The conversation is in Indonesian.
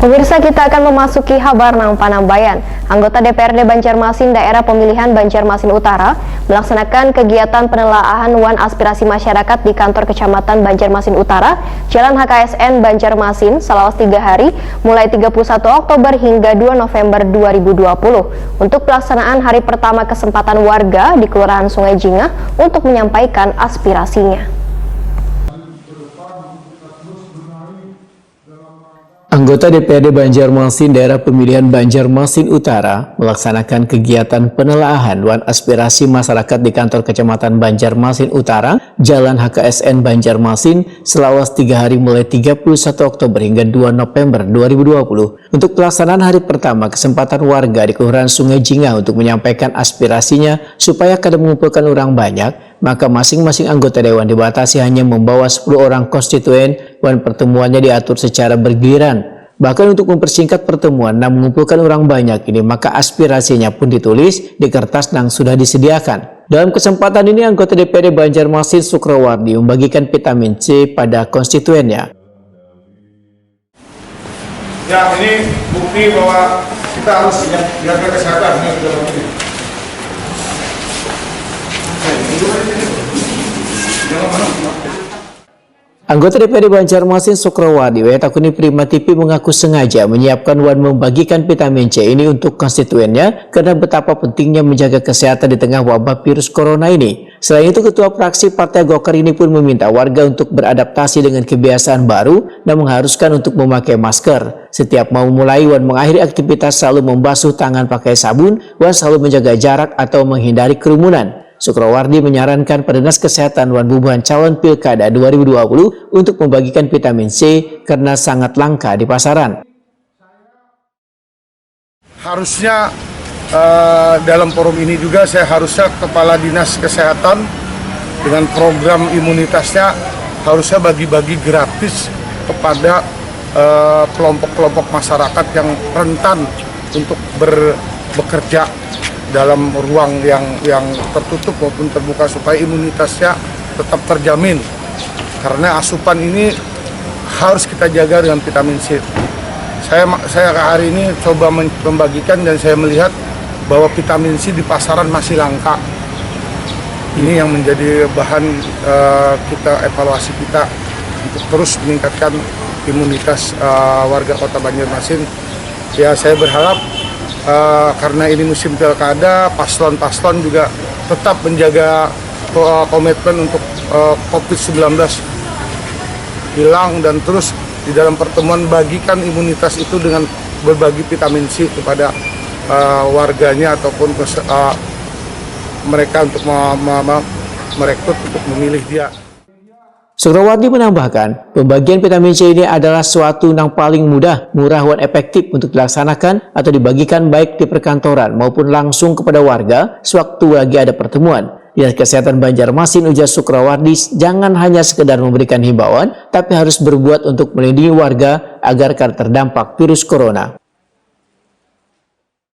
Pemirsa, kita akan memasuki kabar Nang Panambayan. Anggota DPRD Banjarmasin Daerah Pemilihan Banjarmasin Utara melaksanakan kegiatan penelaahan wan aspirasi masyarakat di kantor Kecamatan Banjarmasin Utara, Jalan HKSN Banjarmasin, selama 3 hari, mulai 31 Oktober hingga 2 November 2020, untuk pelaksanaan hari pertama kesempatan warga di Kelurahan Sungai Jingah untuk menyampaikan aspirasinya. Anggota DPRD Banjarmasin Daerah Pemilihan Banjarmasin Utara melaksanakan kegiatan penelaahan wan aspirasi masyarakat di kantor Kecamatan Banjarmasin Utara, Jalan HKSN Banjarmasin, selama 3 hari mulai 31 Oktober hingga 2 November 2020 untuk pelaksanaan hari pertama kesempatan warga di Kelurahan Sungai Jingah untuk menyampaikan aspirasinya supaya kada mengumpulkan orang banyak, maka masing-masing anggota dewan dibatasi hanya membawa 10 orang konstituen dan pertemuannya diatur secara bergiliran. Bahkan untuk mempersingkat pertemuan dan mengumpulkan orang banyak ini, maka aspirasinya pun ditulis di kertas yang sudah disediakan. Dalam kesempatan ini, anggota DPRD Banjarmasin Sukrawardi membagikan vitamin C pada konstituennya. Ya, ini bukti bahwa kita harus jaga kesehatan. Anggota DPRD Banjarmasin Sukrawardi Wetakuni Prima TV mengaku sengaja menyiapkan wan membagikan vitamin C ini untuk konstituennya karena betapa pentingnya menjaga kesehatan di tengah wabah virus corona ini. Selain itu, Ketua Fraksi Partai Golkar ini pun meminta warga untuk beradaptasi dengan kebiasaan baru dan mengharuskan untuk memakai masker. Setiap mau mulai wan mengakhiri aktivitas selalu membasuh tangan pakai sabun, wan selalu menjaga jarak atau menghindari kerumunan. Sukrawardi menyarankan pada Dinas Kesehatan Wan Bubuhan calon Pilkada 2020 untuk membagikan vitamin C karena sangat langka di pasaran. Harusnya dalam forum ini juga saya harusnya Kepala Dinas Kesehatan dengan program imunitasnya harusnya bagi-bagi gratis kepada kelompok-kelompok masyarakat yang rentan untuk bekerja dalam ruang yang tertutup maupun terbuka supaya imunitasnya tetap terjamin, karena asupan ini harus kita jaga dengan vitamin C. Saya hari ini coba membagikan dan saya melihat bahwa vitamin C di pasaran masih langka. Ini yang menjadi bahan kita evaluasi kita untuk terus meningkatkan imunitas warga Kota Banjarmasin. Ya, saya berharap karena ini musim pilkada, paslon-paslon juga tetap menjaga komitmen untuk COVID-19 hilang, dan terus di dalam pertemuan bagikan imunitas itu dengan berbagi vitamin C kepada warganya ataupun mereka untuk merekrut untuk memilih dia. Sukrawardi menambahkan, pembagian vitamin C ini adalah suatu yang paling mudah, murah, dan efektif untuk dilaksanakan atau dibagikan baik di perkantoran maupun langsung kepada warga sewaktu lagi ada pertemuan. Dinas Kesehatan Banjarmasin ujar Sukrawardi jangan hanya sekedar memberikan himbauan, tapi harus berbuat untuk melindungi warga agar terdampak virus corona.